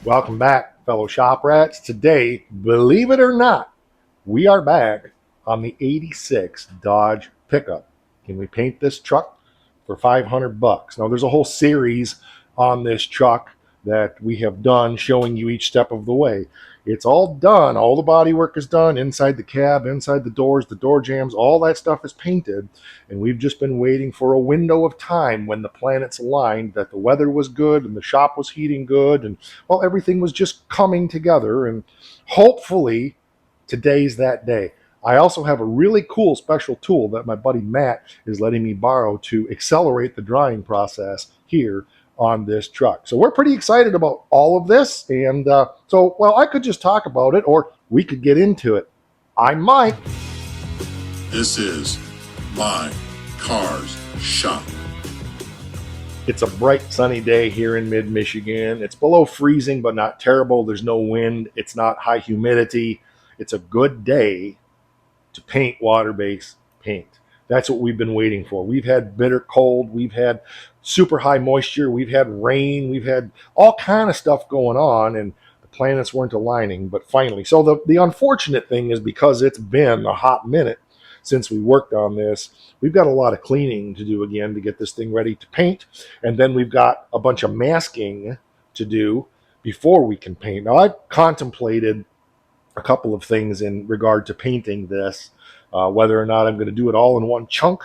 Welcome back, fellow shop rats. Today, believe it or not, we are back on the 86 Dodge pickup. Can we paint this truck for 500 bucks? Now, there's a whole series on this truck that we have done showing you each step of the way. It's all done. All the body work is done inside the cab, inside the doors, the door jambs, all that stuff is painted. And we've just been waiting for a window of time when the planets aligned, that the weather was good and the shop was heating good and, well, everything was just coming together. And hopefully today's that day. I also have a really cool special tool that my buddy Matt is letting me borrow to accelerate the drying process here on this truck. So we're pretty excited about all of this. And well, I could just talk about it or we could get into it. I might. This is My Cars Shop. It's a bright sunny day here in mid-Michigan. It's below freezing, but not terrible. There's no wind. It's not high humidity. It's a good day to paint water-based paint. That's what we've been waiting for. We've had bitter cold. We've had super high moisture. We've had rain. We've had all kind of stuff going on, and the planets weren't aligning. But finally, so the unfortunate thing is, because it's been a hot minute since we worked on this, we've got a lot of cleaning to do again to get this thing ready to paint. And then we've got a bunch of masking to do before we can paint. Now, I've contemplated a couple of things in regard to painting this, whether or not I'm going to do it all in one chunk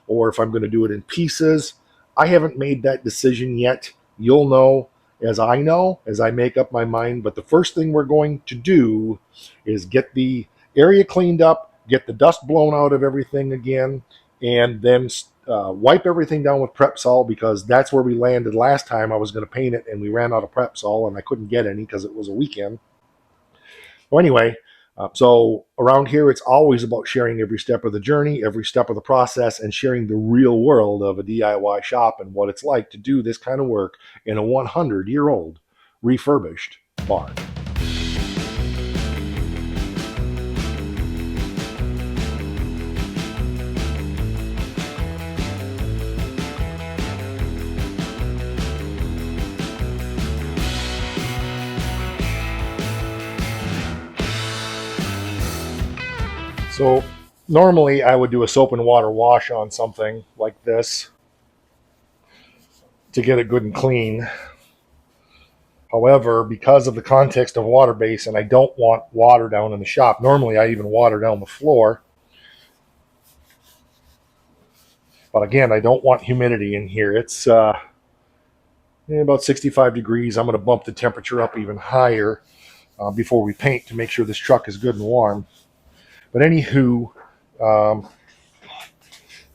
or if I'm going to do it in pieces. I haven't made that decision yet. You'll know as I make up my mind. But the first thing we're going to do is get the area cleaned up, get the dust blown out of everything again, and then wipe everything down with Prep-Sol, because that's where we landed last time. I was going to paint it and we ran out of Prep-Sol and I couldn't get any because it was a weekend. Well, anyway, so around here, it's always about sharing every step of the journey, every step of the process, and sharing the real world of a DIY shop and what it's like to do this kind of work in a 100-year-old refurbished barn. So normally I would do a soap and water wash on something like this to get it good and clean. However, because of the context of water base, and I don't want water down in the shop, normally I even water down the floor. But again, I don't want humidity in here. It's about 65 degrees. I'm going to bump the temperature up even higher before we paint to make sure this truck is good and warm. But anywho,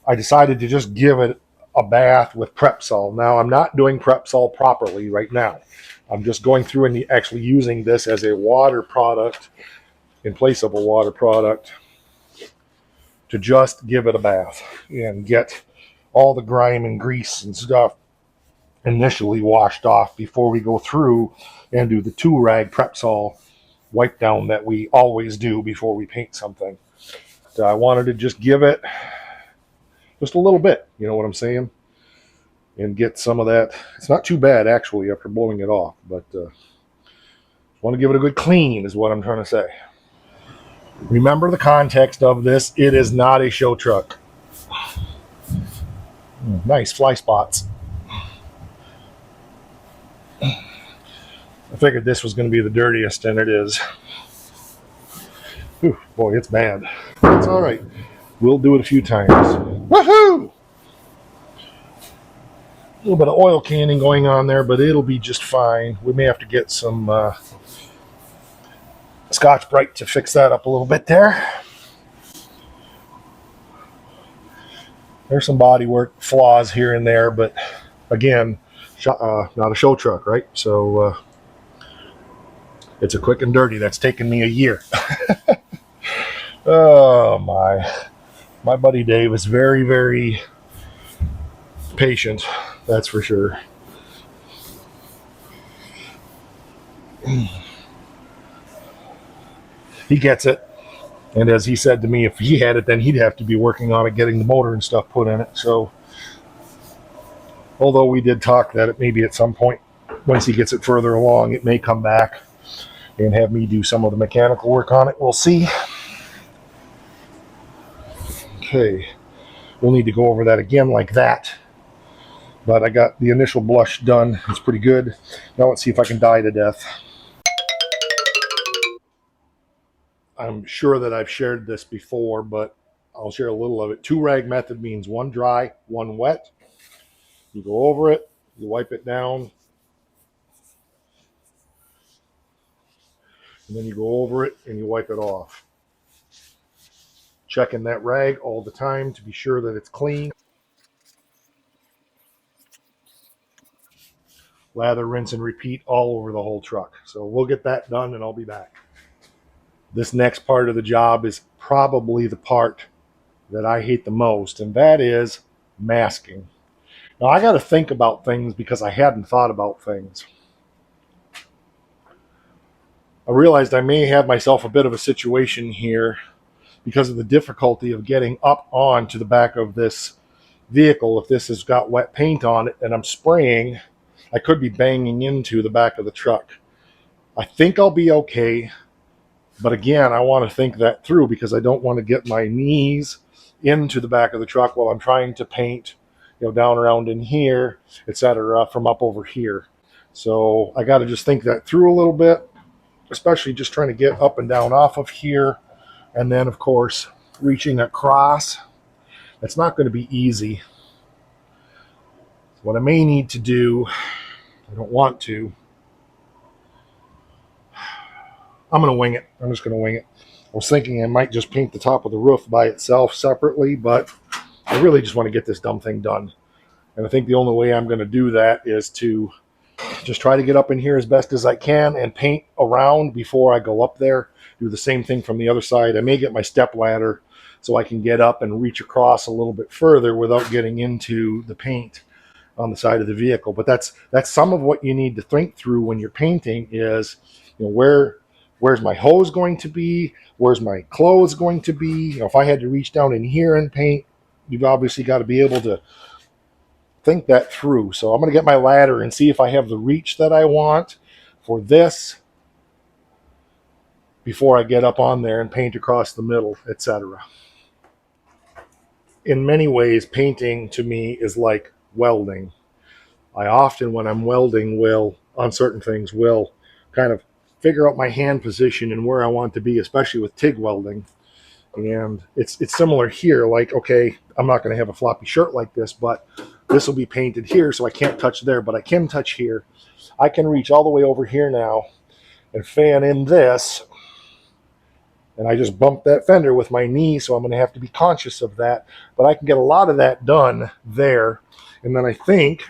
I decided to just give it a bath with Prep-Sol. Now, I'm not doing Prep-Sol properly right now. I'm just going through and actually using this as a water product in place of a water product to just give it a bath and get all the grime and grease and stuff initially washed off before we go through and do the 2-rag Prep-Sol wipe down that we always do before we paint something. So I wanted to just give it just a little bit, you know what I'm saying, and get some of that. It's not too bad actually after blowing it off, but want to give it a good clean is what I'm trying to say. Remember the context of this. It is not a show truck. Nice fly spots. I figured this was going to be the dirtiest, and it is. Whew, boy, it's bad. It's all right. We'll do it a few times. Woohoo! A little bit of oil canning going on there, but it'll be just fine. We may have to get some Scotch-Brite to fix that up a little bit there. There's some bodywork flaws here and there, but again, not a show truck, right? So it's a quick and dirty. That's taken me a year. Oh my buddy Dave is very, very patient. That's for sure. he gets it. And as he said to me, if he had it, then he'd have to be working on it, getting the motor and stuff put in it. So, although we did talk that it maybe at some point, once he gets it further along, it may come back and have me do some of the mechanical work on it. We'll see. Okay, we'll need to go over that again like that. But I got the initial blush done. It's pretty good. Now let's see if I can dye to death. I'm sure that I've shared this before, but I'll share a little of it. 2-rag method means 1 dry, 1 wet. You go over it, you wipe it down, and then you go over it and you wipe it off. Checking that rag all the time to be sure that it's clean. Lather, rinse, and repeat all over the whole truck. So we'll get that done and I'll be back. This next part of the job is probably the part that I hate the most, and that is masking. Now I got to think about things because I hadn't thought about things. I realized I may have myself a bit of a situation here because of the difficulty of getting up onto the back of this vehicle. If this has got wet paint on it and I'm spraying, I could be banging into the back of the truck. I think I'll be okay, but again, I want to think that through because I don't want to get my knees into the back of the truck while I'm trying to paint, down around in here, etc., from up over here. So I got to just think that through a little bit, especially just trying to get up and down off of here, and then of course reaching across. That's not going to be easy. What I may need to do, I don't want to, I'm going to wing it. I'm just going to wing it. I was thinking I might just paint the top of the roof by itself separately, but I really just want to get this dumb thing done. And I think the only way I'm going to do that is to just try to get up in here as best as I can and paint around before I go up there. Do the same thing from the other side. I may get my step ladder so I can get up and reach across a little bit further without getting into the paint on the side of the vehicle. But that's some of what you need to think through when you're painting is, where's my hose going to be? Where's my clothes going to be? If I had to reach down in here and paint, you've obviously got to be able to think that through. So I'm going to get my ladder and see if I have the reach that I want for this before I get up on there and paint across the middle, etc. In many ways, painting to me is like welding. I often, when I'm welding, will, on certain things, will kind of figure out my hand position and where I want to be, especially with TIG welding. And it's similar here. Like, okay, I'm not going to have a floppy shirt like this, but this will be painted here, so I can't touch there, but I can touch here. I can reach all the way over here now and fan in this, and I just bumped that fender with my knee, so I'm going to have to be conscious of that. But I can get a lot of that done there, and then I think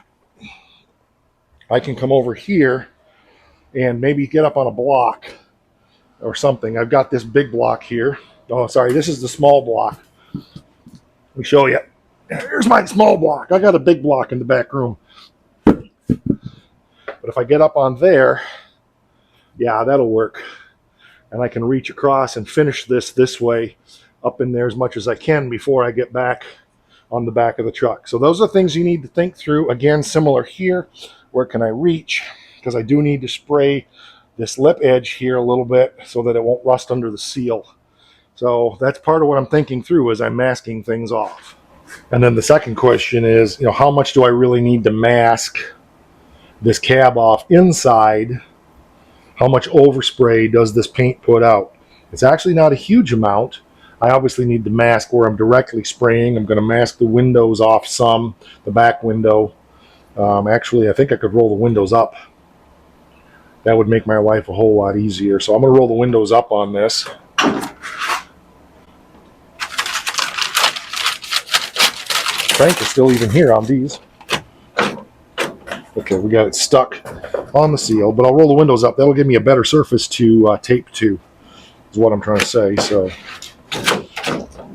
I can come over here and maybe get up on a block or something. I've got this big block here. Oh, sorry, this is the small block. Let me show you. Here's my small block. I got a big block in the back room. But if I get up on there, yeah, that'll work. And I can reach across and finish this way up in there as much as I can before I get back on the back of the truck. So those are things you need to think through. Again, similar here. Where can I reach? Because I do need to spray this lip edge here a little bit so that it won't rust under the seal. So that's part of what I'm thinking through as I'm masking things off. And then the second question is, how much do I really need to mask this cab off inside? How much overspray does this paint put out? It's actually not a huge amount. I obviously need to mask where I'm directly spraying. I'm going to mask the windows off some, the back window. Actually, I think I could roll the windows up. That would make my life a whole lot easier. So I'm going to roll the windows up on this. Crank is still even here on these. Okay, we got it stuck on the seal, but I'll roll the windows up. That'll give me a better surface to tape to, is what I'm trying to say. So,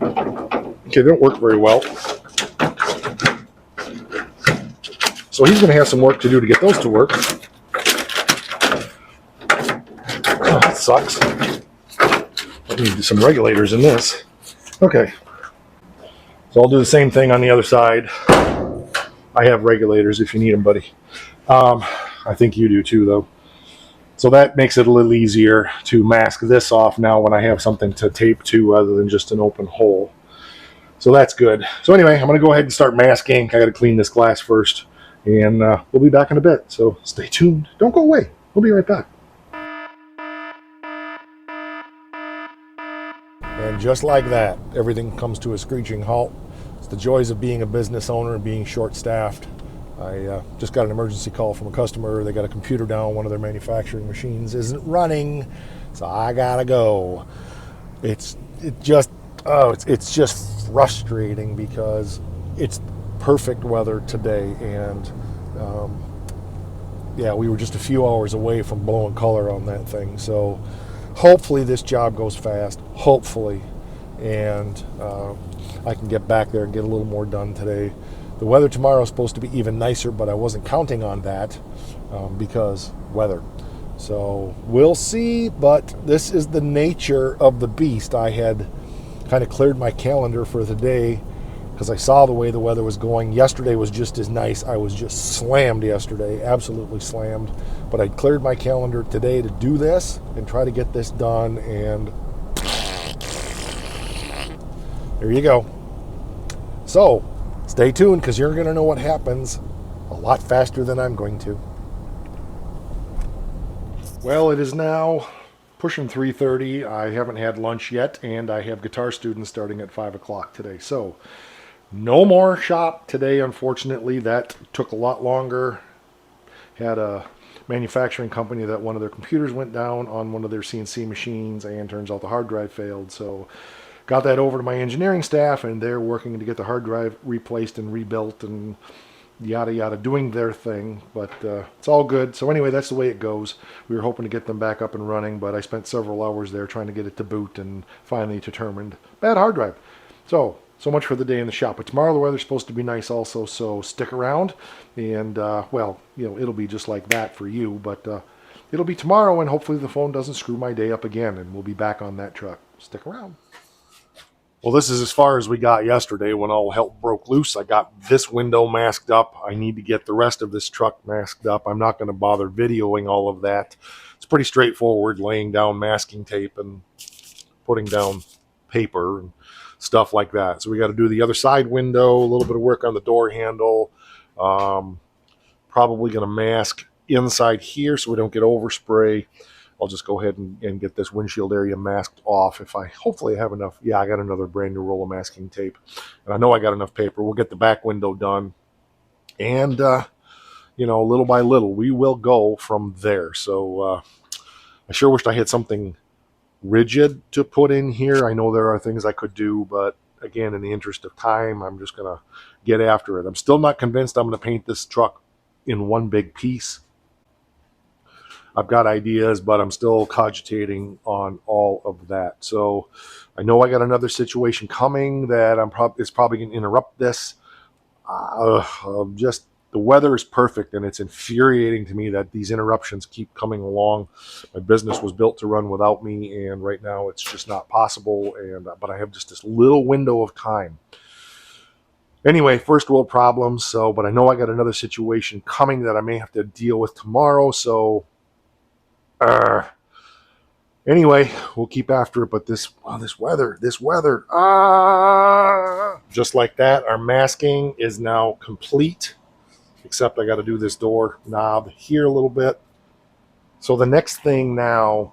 okay, they don't work very well. So he's going to have some work to do to get those to work. Oh, that sucks. I need some regulators in this. Okay, so I'll do the same thing on the other side. I have regulators if you need them, buddy. I think you do too, though. So that makes it a little easier to mask this off now when I have something to tape to other than just an open hole. So that's good. So anyway, I'm going to go ahead and start masking. I got to clean this glass first, and we'll be back in a bit. So stay tuned. Don't go away. We'll be right back. And just like that, everything comes to a screeching halt. It's the joys of being a business owner and being short-staffed. I just got an emergency call from a customer. They got a computer down. One of their manufacturing machines isn't running, so I gotta go. It's just frustrating because it's perfect weather today, and yeah, we were just a few hours away from blowing color on that thing. So hopefully this job goes fast. Hopefully, and I can get back there and get a little more done today. The weather tomorrow is supposed to be even nicer, but I wasn't counting on that because weather. So we'll see, but this is the nature of the beast. I had kind of cleared my calendar for the day because I saw the way the weather was going. Yesterday was just as nice. I was just slammed yesterday, absolutely slammed. But I cleared my calendar today to do this and try to get this done, and there you go. So stay tuned because you're going to know what happens a lot faster than I'm going to. Well, it is now pushing 3:30. I haven't had lunch yet, and I have guitar students starting at 5 o'clock today. So no more shop today, unfortunately. That took a lot longer. Had a manufacturing company that one of their computers went down on one of their CNC machines, and turns out the hard drive failed. So got that over to my engineering staff, and they're working to get the hard drive replaced and rebuilt and yada yada, doing their thing. But it's all good. So anyway, that's the way it goes. We were hoping to get them back up and running, but I spent several hours there trying to get it to boot, and finally determined bad hard drive. So much for the day in the shop. But tomorrow the weather's supposed to be nice also, so stick around. And well, you know, it'll be just like that for you, but it'll be tomorrow, and hopefully the phone doesn't screw my day up again, and we'll be back on that truck. Stick around. Well, this is as far as we got yesterday when all hell broke loose. I got this window masked up. I need to get the rest of this truck masked up. I'm not going to bother videoing all of that. It's pretty straightforward, laying down masking tape and putting down paper and stuff like that. So we got to do the other side window, a little bit of work on the door handle. Probably going to mask inside here so we don't get overspray. I'll just go ahead and get this windshield area masked off. If I hopefully have enough. Yeah, I got another brand new roll of masking tape, and I know I got enough paper. We'll get the back window done, and you know, little by little, we will go from there. So I sure wished I had something rigid to put in here. I know there are things I could do, but again, in the interest of time, I'm just gonna get after it. I'm still not convinced I'm gonna paint this truck in one big piece. I've got ideas, but I'm still cogitating on all of that. So I know I got another situation coming that is probably going to interrupt this. Just the weather is perfect, and it's infuriating to me that these interruptions keep coming along. My business was built to run without me, and right now it's just not possible. But I have just this little window of time. Anyway, first world problems. But I know I got another situation coming that I may have to deal with tomorrow. So anyway, we'll keep after it. But this weather, just like that, our masking is now complete. Except I got to do this door knob here a little bit. So the next thing now,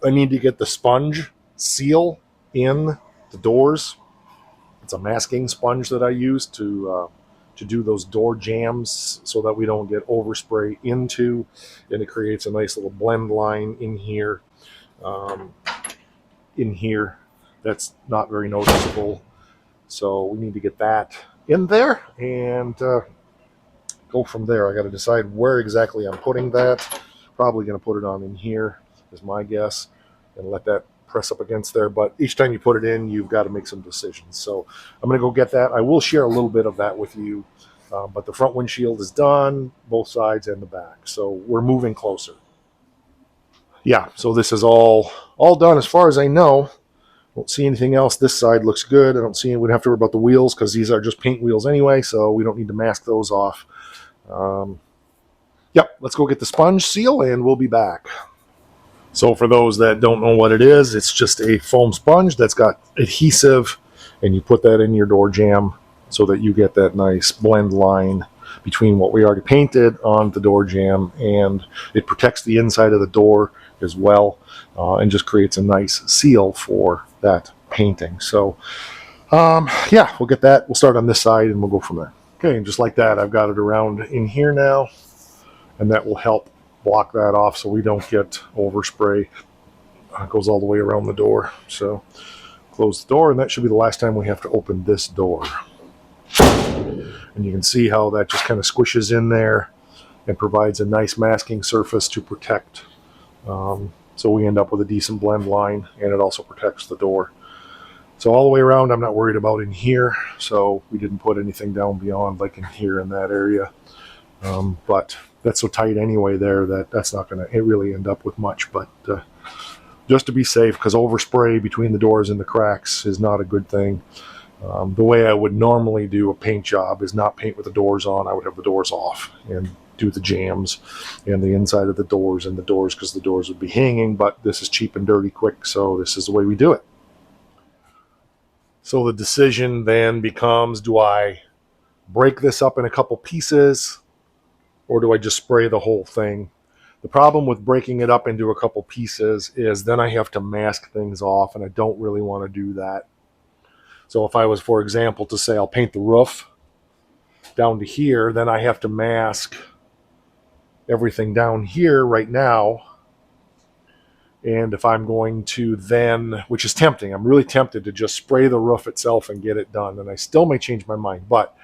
I need to get the sponge seal in the doors. It's a masking sponge that I use to do those door jams so that we don't get overspray into, and it creates a nice little blend line in here. That's not very noticeable. So we need to get that in there and go from there. I got to decide where exactly I'm putting that. Probably going to put it on in here is my guess, and let that press up against there. But each time you put it in, you've got to make some decisions. So I'm going to go get that. I will share a little bit of that with you. But the front windshield is done, both sides and the back. So we're moving closer. Yeah, so this is all done as far as I know. Don't see anything else. This side looks good. I don't see, we'd have to worry about the wheels because these are just paint wheels anyway, so we don't need to mask those off. Yep, let's go get the sponge seal and we'll be back. So for those that don't know what it is, it's just a foam sponge that's got adhesive, and you put that in your door jamb so that you get that nice blend line between what we already painted on the door jamb, and it protects the inside of the door as well, and just creates a nice seal for that painting. So yeah, we'll get that. We'll start on this side and we'll go from there. Okay, and just like that, I've got it around in here now, and that will help block that off so we don't get overspray. It goes all the way around the door. So close the door, and that should be the last time we have to open this door. And you can see how that just kind of squishes in there and provides a nice masking surface to protect. So we end up with a decent blend line, and it also protects the door. So all the way around, I'm not worried about in here. So we didn't put anything down beyond like in here in that area. But that's so tight anyway there that that's not going to really end up with much. But just to be safe, because overspray between the doors and the cracks is not a good thing. The way I would normally do a paint job is not paint with the doors on. I would have the doors off and do the jambs and the inside of the doors and the doors, because the doors would be hanging. But this is cheap and dirty quick, so this is the way we do it. So the decision then becomes, do I break this up in a couple pieces, or do I just spray the whole thing? The problem with breaking it up into a couple pieces is then I have to mask things off, and I don't really want to do that. So if I was, for example, to say I'll paint the roof down to here, then I have to mask everything down here right now. And if I'm going to then, which is tempting, I'm really tempted to just spray the roof itself and get it done. And I still may change my mind, but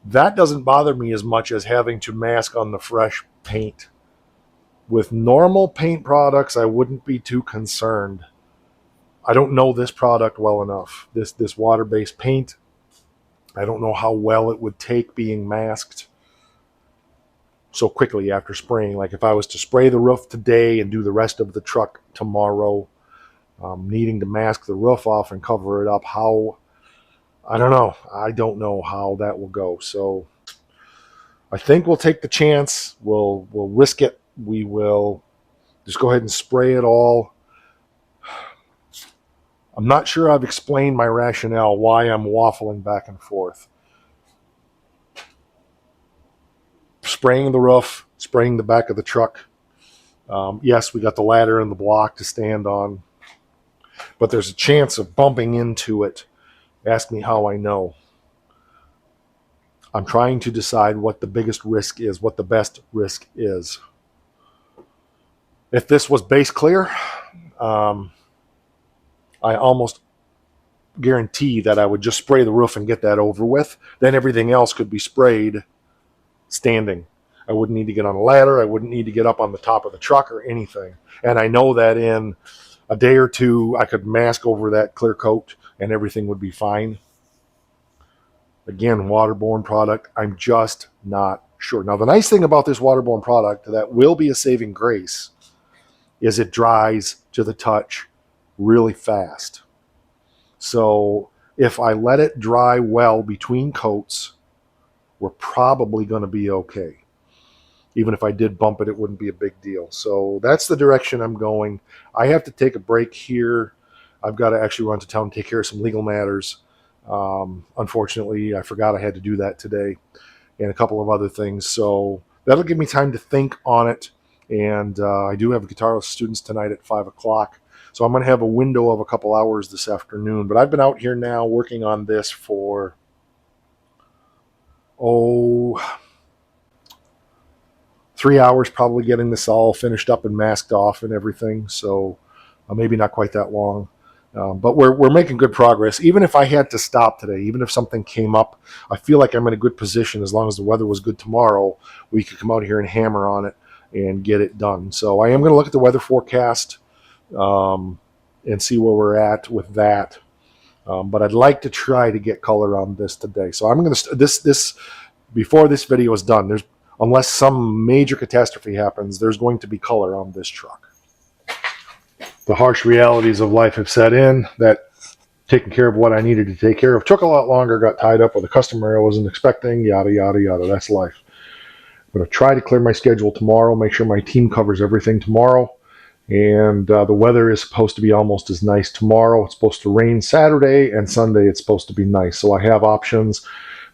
that doesn't bother me as much as having to mask on the fresh paint. With normal paint products, I wouldn't be too concerned. I don't know this product well enough. This water-based paint, I don't know how well it would take being masked so quickly after spraying. Like if I was to spray the roof today and do the rest of the truck tomorrow, needing to mask the roof off and cover it up, I don't know. I don't know how that will go. So I think we'll take the chance. We'll risk it. We will just go ahead and spray it all. I'm not sure I've explained my rationale why I'm waffling back and forth. Spraying the roof, spraying the back of the truck. Yes, we got the ladder and the block to stand on, but there's a chance of bumping into it. Ask me how I know. I'm trying to decide what the biggest risk is, what the best risk is. If this was base clear, I almost guarantee that I would just spray the roof and get that over with. Then everything else could be sprayed standing. I wouldn't need to get on a ladder. I wouldn't need to get up on the top of the truck or anything. And I know that in a day or two, I could mask over that clear coat and everything would be fine. Again, waterborne product, I'm just not sure. Now, the nice thing about this waterborne product that will be a saving grace is it dries to the touch really fast. So if I let it dry well between coats, we're probably going to be okay. Even if I did bump it, it wouldn't be a big deal. So that's the direction I'm going. I have to take a break here. I've got to actually run to town and take care of some legal matters. Unfortunately, I forgot I had to do that today, and a couple of other things. So that'll give me time to think on it. And I do have guitar students tonight at 5 o'clock. So I'm going to have a window of a couple hours this afternoon. But I've been out here now working on this for, 3 hours, probably getting this all finished up and masked off and everything. So maybe not quite that long. But we're making good progress. Even if I had to stop today, even if something came up, I feel like I'm in a good position. As long as the weather was good tomorrow, we could come out here and hammer on it and get it done. So I am going to look at the weather forecast and see where we're at with that. But I'd like to try to get color on this today. So I'm going to this before this video is done. Unless some major catastrophe happens, there's going to be color on this truck. the harsh realities of life have set in. That taking care of what I needed to take care of took a lot longer, got tied up with a customer I wasn't expecting, yada, yada, yada. That's life. I'm going to try to clear my schedule tomorrow, make sure my team covers everything tomorrow. And the weather is supposed to be almost as nice tomorrow. It's supposed to rain Saturday, and Sunday it's supposed to be nice. So I have options,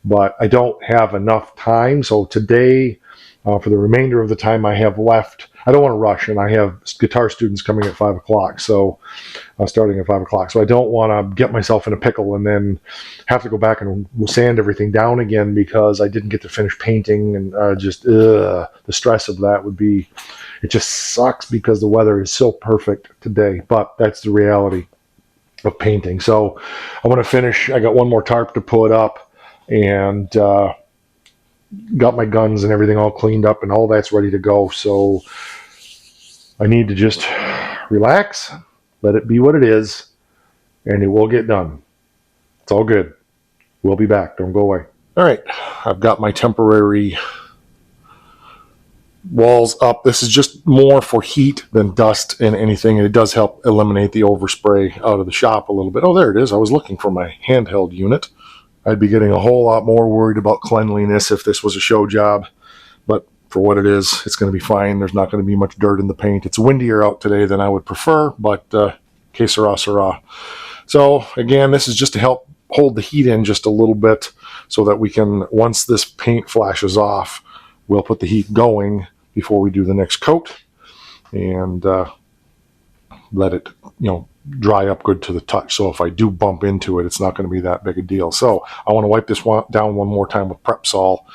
but I don't have enough time. So today, for the remainder of the time I have left, I don't want to rush, and I have guitar students coming at 5 o'clock. So starting at 5 o'clock. So I don't want to get myself in a pickle and then have to go back and sand everything down again because I didn't get to finish painting, and the stress of that would be, it just sucks because the weather is so perfect today, but that's the reality of painting. So I want to finish. I got one more tarp to put up, and got my guns and everything all cleaned up, and all that's ready to go. So I need to just relax, let it be what it is, and it will get done. It's all good. We'll be back. Don't go away. All right. I've got my temporary walls up. This is just more for heat than dust and anything. And it does help eliminate the overspray out of the shop a little bit. Oh, there it is. I was looking for my handheld unit. I'd be getting a whole lot more worried about cleanliness if this was a show job. But for what it is, it's going to be fine. There's not going to be much dirt in the paint. It's windier out today than I would prefer, but que sera, sera. So again, this is just to help hold the heat in just a little bit so that we can, once this paint flashes off, we'll put the heat going before we do the next coat and let it, dry up good to the touch. So if I do bump into it, it's not going to be that big a deal. So I want to wipe this down one more time with Prep Sol,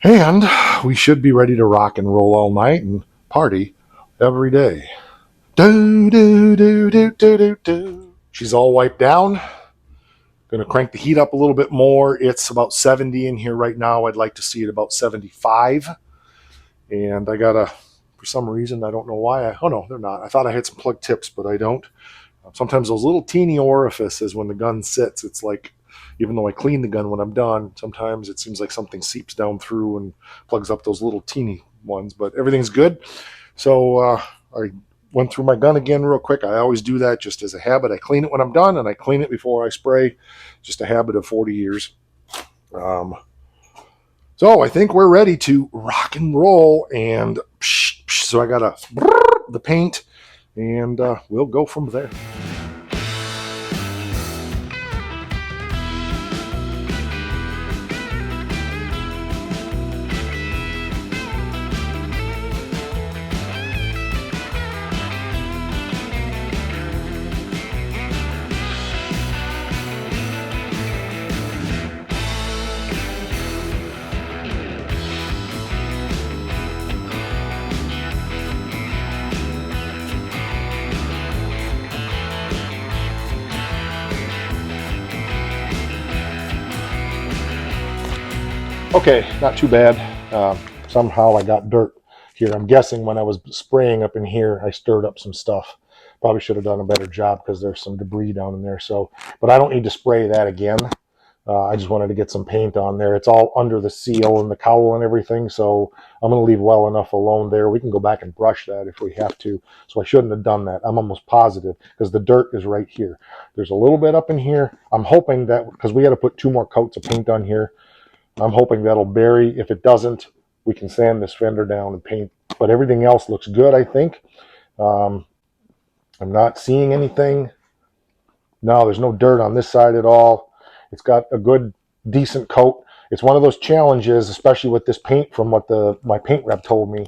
and we should be ready to rock and roll all night and party every day. Do, do, do, do, do, do, do. She's all wiped down. Going to crank the heat up a little bit more. It's about 70 in here right now. I'd like to see it about 75. And I got for some reason, I don't know why. Oh no, they're not. I thought I had some plug tips, but I don't. Sometimes those little teeny orifices when the gun sits, it's like, even though I clean the gun when I'm done, sometimes it seems like something seeps down through and plugs up those little teeny ones, but everything's good. So I went through my gun again real quick. I always do that just as a habit. I clean it when I'm done, and I clean it before I spray. Just a habit of 40 years. So I think we're ready to rock and roll. And so I got the paint, and we'll go from there. Okay, not too bad. Somehow I got dirt here. I'm guessing when I was spraying up in here, I stirred up some stuff. Probably should have done a better job because there's some debris down in there. So, but I don't need to spray that again. I just wanted to get some paint on there. It's all under the seal and the cowl and everything. So I'm going to leave well enough alone there. We can go back and brush that if we have to. So I shouldn't have done that. I'm almost positive because the dirt is right here. There's a little bit up in here. I'm hoping that because we had to put 2 more coats of paint on here. I'm hoping that'll bury. If it doesn't, we can sand this fender down and paint. But everything else looks good, I think. I'm not seeing anything. No, there's no dirt on this side at all. It's got a good, decent coat. It's one of those challenges, especially with this paint from what my paint rep told me.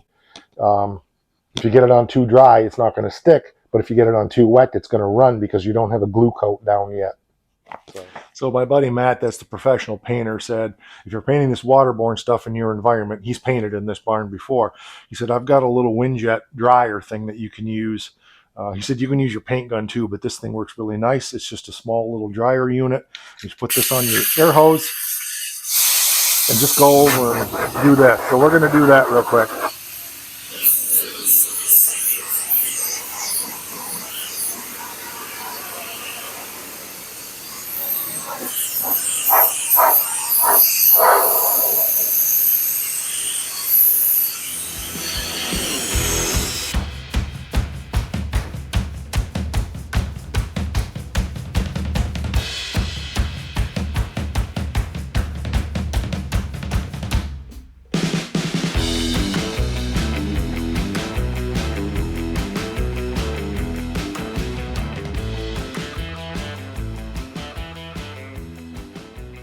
If you get it on too dry, it's not going to stick. But if you get it on too wet, it's going to run because you don't have a glue coat down yet. So my buddy Matt, that's the professional painter, said, if you're painting this waterborne stuff in your environment, he's painted in this barn before. He said, I've got a little windjet dryer thing that you can use. He said, you can use your paint gun too, but this thing works really nice. It's just a small little dryer unit. You just put this on your air hose and just go over and do that. So we're going to do that real quick.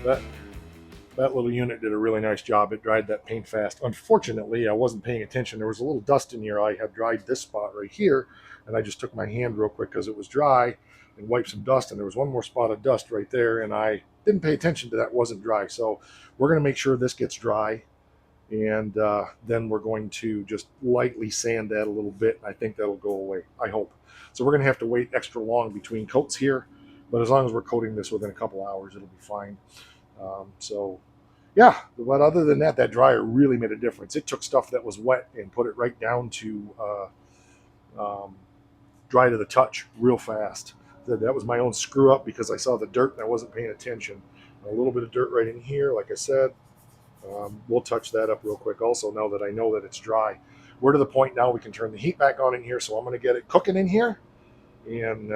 That that little unit did a really nice job. It dried that paint fast. Unfortunately, I wasn't paying attention. There was a little dust in here. I had dried this spot right here, and I just took my hand real quick because it was dry and wiped some dust. And there was one more spot of dust right there, and I didn't pay attention to that. Wasn't dry. So we're going to make sure this gets dry, and then we're going to just lightly sand that a little bit. I think that'll go away. I hope. So we're going to have to wait extra long between coats here, but as long as we're coating this within a couple hours, it'll be fine. So, yeah, but other than that, that dryer really made a difference. It took stuff that was wet and put it right down to um, dry to the touch real fast. That was my own screw up because I saw the dirt and I wasn't paying attention. A little bit of dirt right in here, like I said. We'll touch that up real quick also now that I know that it's dry. We're to the point now we can turn the heat back on in here, so I'm going to get it cooking in here and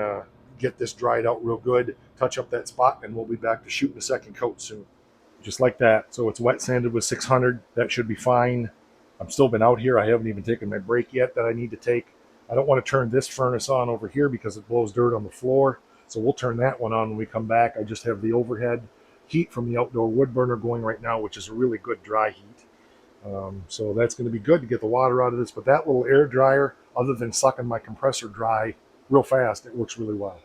get this dried out real good, touch up that spot, and we'll be back to shooting the second coat soon. Just like that. So it's wet sanded with 600. That should be fine. I've still been out here. I haven't even taken my break yet that I need to take. I don't want to turn this furnace on over here because it blows dirt on the floor. So we'll turn that one on when we come back. I just have the overhead heat from the outdoor wood burner going right now, which is a really good dry heat. So that's going to be good to get the water out of this. But that little air dryer, other than sucking my compressor dry real fast, it works really well.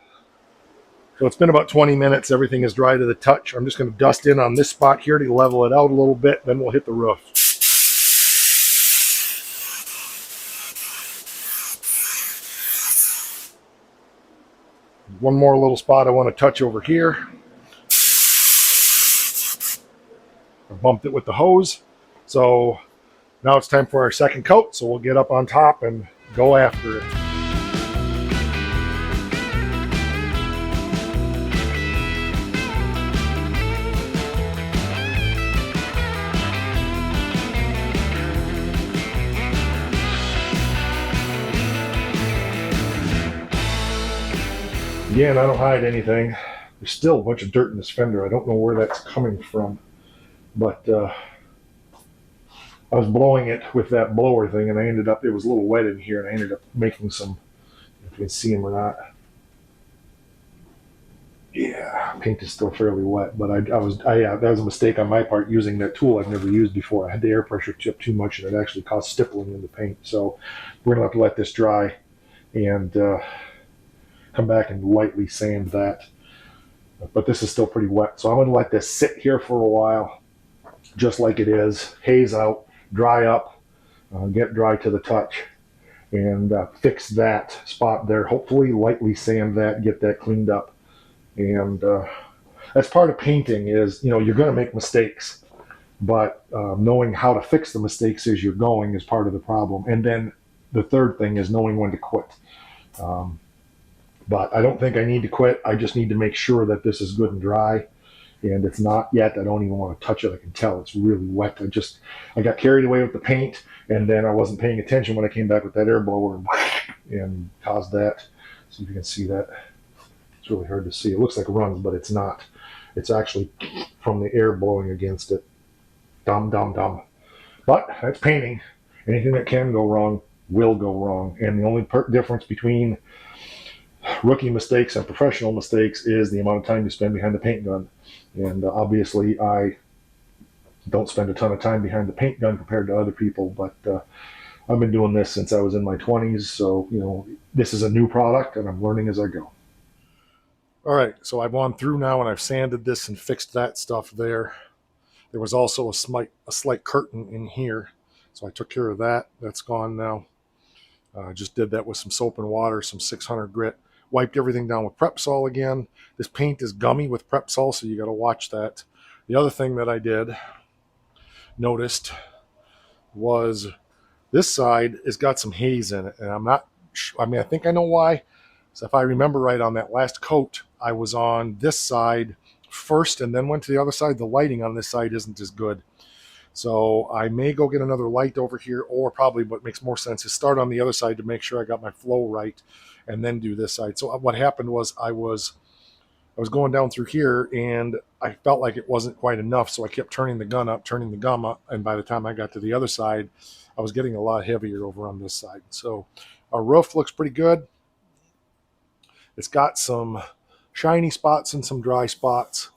So it's been about 20 minutes. Everything is dry to the touch. I'm just going to dust in on this spot here to level it out a little bit. Then we'll hit the roof. One more little spot I want to touch over here. I bumped it with the hose. So now it's time for our second coat. So we'll get up on top and go after it. Again, I don't hide anything. There's still a bunch of dirt in this fender. I don't know where that's coming from, but I was blowing it with that blower thing, and it was a little wet in here, and I ended up making some, if you can see them or not. Yeah, paint is still fairly wet, but that was a mistake on my part using that tool I've never used before. I had the air pressure tip too much, and it actually caused stippling in the paint. So we're gonna have to let this dry and come back and lightly sand that. But this is still pretty wet, so I'm going to let this sit here for a while, just like it is. Haze out, dry up, get dry to the touch, and fix that spot there. Hopefully, lightly sand that, get that cleaned up. And that's part of painting is, you're going to make mistakes, but knowing how to fix the mistakes as you're going is part of the problem. And then the third thing is knowing when to quit. But I don't think I need to quit. I just need to make sure that this is good and dry. And it's not yet. I don't even want to touch it. I can tell it's really wet. I got carried away with the paint, and then I wasn't paying attention when I came back with that air blower and caused that. See if you can see that. It's really hard to see. It looks like runs, but it's not. It's actually from the air blowing against it. Dumb. But that's painting. Anything that can go wrong will go wrong. And the only difference between rookie mistakes and professional mistakes is the amount of time you spend behind the paint gun. And obviously, I don't spend a ton of time behind the paint gun compared to other people, but I've been doing this since I was in my 20s. So, this is a new product and I'm learning as I go. All right, so I've gone through now and I've sanded this and fixed that stuff there. There was also a slight curtain in here, so I took care of that. That's gone now. Just did that with some soap and water, some 600 grit. Wiped everything down with Prep-Sol again. This paint is gummy with Prep-Sol, so you got to watch that. The other thing that I noticed, was this side has got some haze in it, and I think I know why. So if I remember right, on that last coat, I was on this side first and then went to the other side. The lighting on this side isn't as good. So I may go get another light over here, or probably what makes more sense is start on the other side to make sure I got my flow right and then do this side. So what happened was I was going down through here and I felt like it wasn't quite enough. So I kept turning the gun up, turning the gum up. And by the time I got to the other side, I was getting a lot heavier over on this side. So our roof looks pretty good. It's got some shiny spots and some dry spots,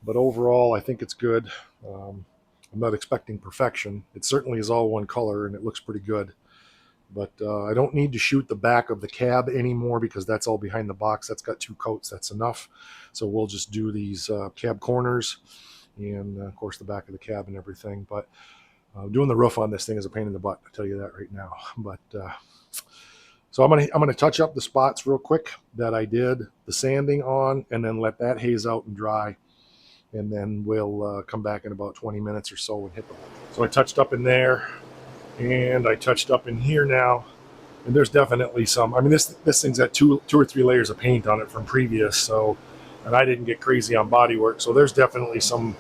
but overall, I think it's good. I'm not expecting perfection. It certainly is all one color, and it looks pretty good. But I don't need to shoot the back of the cab anymore because that's all behind the box. That's got 2 coats. That's enough. So we'll just do these cab corners and, of course, the back of the cab and everything. But doing the roof on this thing is a pain in the butt. I'll tell you that right now. But so I'm gonna touch up the spots real quick that I did the sanding on, and then let that haze out and dry. And then we'll come back in about 20 minutes or so and hit them. So I touched up in there, and I touched up in here now. And there's definitely some. I mean, this thing's got two or three layers of paint on it from previous. So, and I didn't get crazy on bodywork. So there's definitely some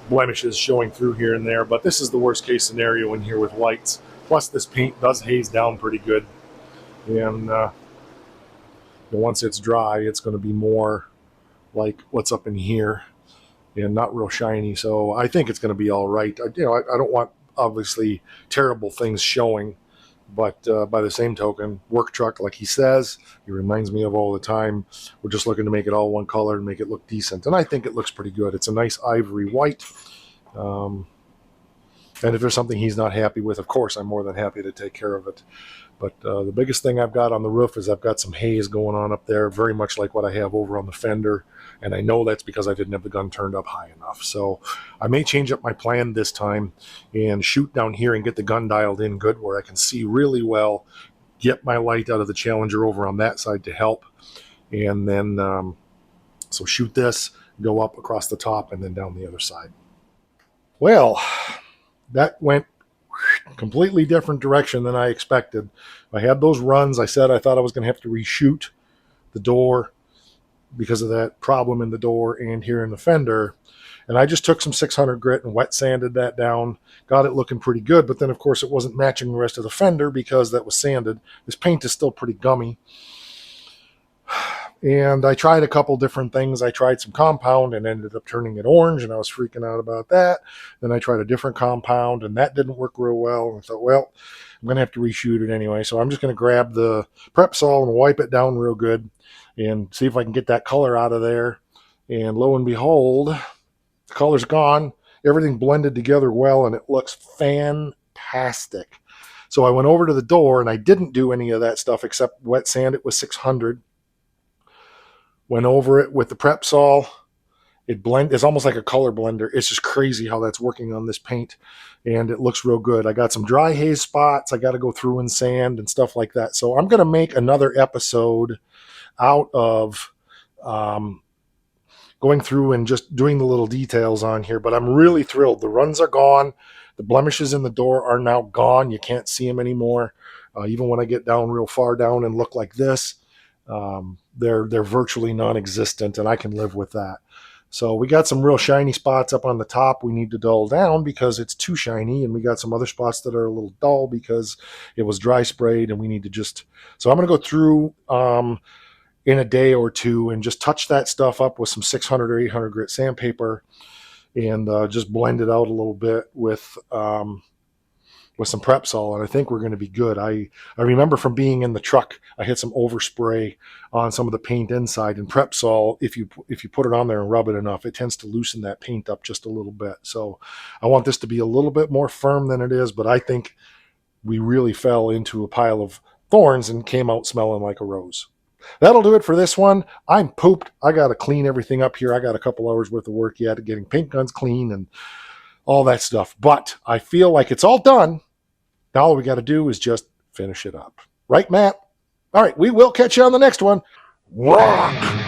blemishes showing through here and there. But this is the worst case scenario in here with lights. Plus, this paint does haze down pretty good. And once it's dry, it's going to be more like what's up in here, and not real shiny. So I think it's going to be all right. I don't want obviously terrible things showing, but by the same token, work truck, like he says, he reminds me of all the time. We're just looking to make it all one color and make it look decent, and I think it looks pretty good. It's a nice ivory white. And if there's something he's not happy with, of course, I'm more than happy to take care of it. But the biggest thing I've got on the roof is I've got some haze going on up there, very much like what I have over on the fender. And I know that's because I didn't have the gun turned up high enough. So I may change up my plan this time and shoot down here and get the gun dialed in good where I can see really well, get my light out of the Challenger over on that side to help. And then, so shoot this, go up across the top, and then down the other side. Well, that went completely different direction than I expected. I had those runs. I said I thought I was going to have to reshoot the door because of that problem in the door and here in the fender. And I just took some 600 grit and wet sanded that down, got it looking pretty good. But then, of course, it wasn't matching the rest of the fender because that was sanded. This paint is still pretty gummy. And I tried a couple different things. I tried some compound and ended up turning it orange, and I was freaking out about that. Then I tried a different compound, and that didn't work real well. And I thought, well, I'm going to have to reshoot it anyway. So I'm just going to grab the Prep-Sol and wipe it down real good and see if I can get that color out of there. And lo and behold, the color's gone. Everything blended together well, and it looks fantastic. So I went over to the door, and I didn't do any of that stuff except wet sand it with 600. Went over it with the Prep-Sol. It's almost like a color blender. It's just crazy how that's working on this paint, and it looks real good. I got some dry haze spots I got to go through and sand and stuff like that. So I'm going to make another episode out of going through and just doing the little details on here, but I'm really thrilled. The runs are gone. The blemishes in the door are now gone. You can't see them anymore. Even when I get down real far down and look like this, they're virtually non-existent, and I can live with that. So we got some real shiny spots up on the top we need to dull down because it's too shiny, and we got some other spots that are a little dull because it was dry sprayed, and we need to just... So I'm going to go through in a day or two and just touch that stuff up with some 600 or 800 grit sandpaper and just blend it out a little bit with some Prep-Sol, and I think we're going to be good. I remember from being in the truck, I had some overspray on some of the paint inside, and Prep-Sol, if you put it on there and rub it enough, it tends to loosen that paint up just a little bit. So I want this to be a little bit more firm than it is, but I think we really fell into a pile of thorns and came out smelling like a rose. That'll do it for this one. I'm pooped. I got to clean everything up here. I got a couple hours worth of work yet getting paint guns clean and all that stuff, but I feel like it's all done. Now all we got to do is just finish it up. Right, Matt? All right, we will catch you on the next one. Rock!